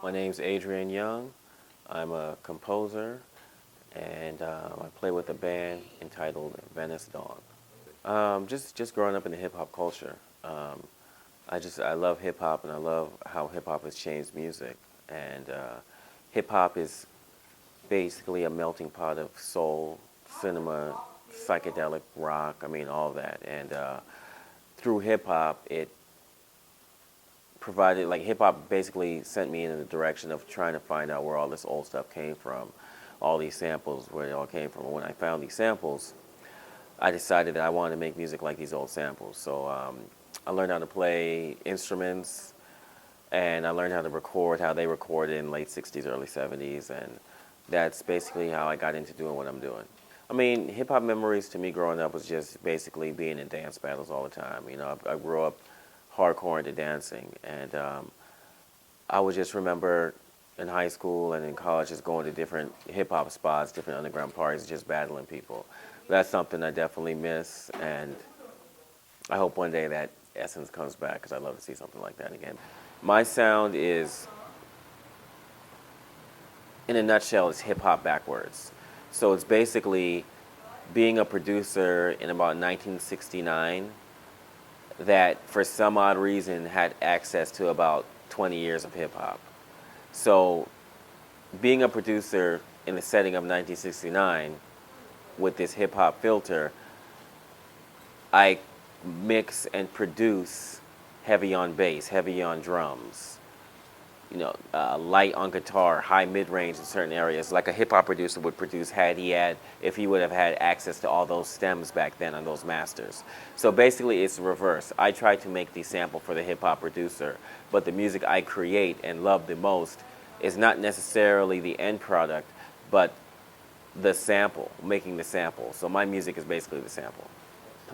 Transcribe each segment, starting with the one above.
My name's Adrian Younge. I'm a composer, and I play with a band entitled Venice Dawn. Just growing up in the hip hop culture. I love hip hop, and I love how hip hop has changed music. And hip hop is basically a melting pot of soul, cinema, psychedelic rock. I mean, all of that. And through hip hop, it provided, like, hip hop basically sent me in the direction of trying to find out where all this old stuff came from, all these samples, where it all came from. And when I found these samples, I decided that I wanted to make music like these old samples. So I learned how to play instruments, and I learned how to record, how they recorded in late 60s, early 70s, and that's basically how I got into doing what I'm doing. I mean, hip-hop memories to me growing up was just basically being in dance battles all the time. You know, I grew up hardcore into dancing, and I would just remember in high school and in college just going to different hip-hop spots, different underground parties, just battling people. That's something I definitely miss, and I hope one day that essence comes back, because I'd love to see something like that again. My sound is, in a nutshell, is hip-hop backwards. So it's basically being a producer in about 1969 that, for some odd reason, had access to about 20 years of hip-hop. So being a producer in the setting of 1969 with this hip-hop filter, I mix and produce heavy on bass, heavy on drums, you know, light on guitar, high mid-range in certain areas, like a hip-hop producer would produce if he would have had access to all those stems back then on those masters. So basically it's the reverse. I try to make the sample for the hip-hop producer, but the music I create and love the most is not necessarily the end product, but the sample, making the sample. So my music is basically the sample.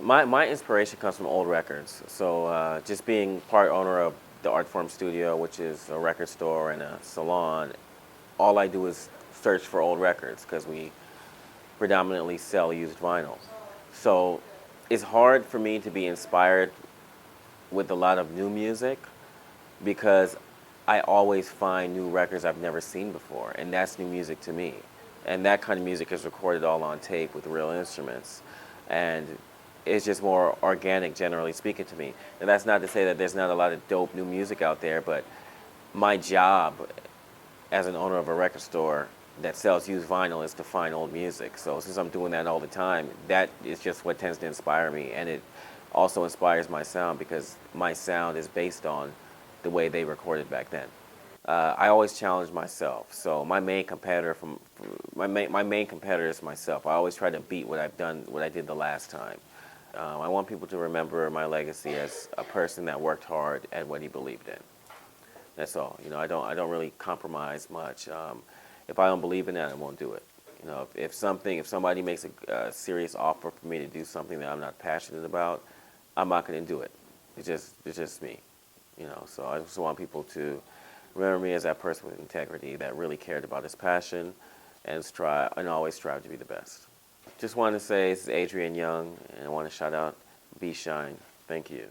My inspiration comes from old records. So just being part owner of the Art Form Studio, which is a record store and a salon, all I do is search for old records, because we predominantly sell used vinyl. So it's hard for me to be inspired with a lot of new music, because I always find new records I've never seen before, and that's new music to me. And that kind of music is recorded all on tape with real instruments. And it's just more organic, generally speaking, to me. And that's not to say that there's not a lot of dope new music out there, but my job as an owner of a record store that sells used vinyl is to find old music. So since I'm doing that all the time, that is just what tends to inspire me. And it also inspires my sound, because my sound is based on the way they recorded back then. I always challenge myself. So my main competitor is myself. I always try to beat what I did the last time. I want people to remember my legacy as a person that worked hard at what he believed in. That's all. You know, I don't really compromise much. If I don't believe in that, I won't do it. You know, if somebody makes a serious offer for me to do something that I'm not passionate about, I'm not going to do it. It's just me. You know, so I just want people to remember me as that person with integrity that really cared about his passion and always strive to be the best. Just want to say, this is Adrian Younge, and I want to shout out Be Shine. Thank you.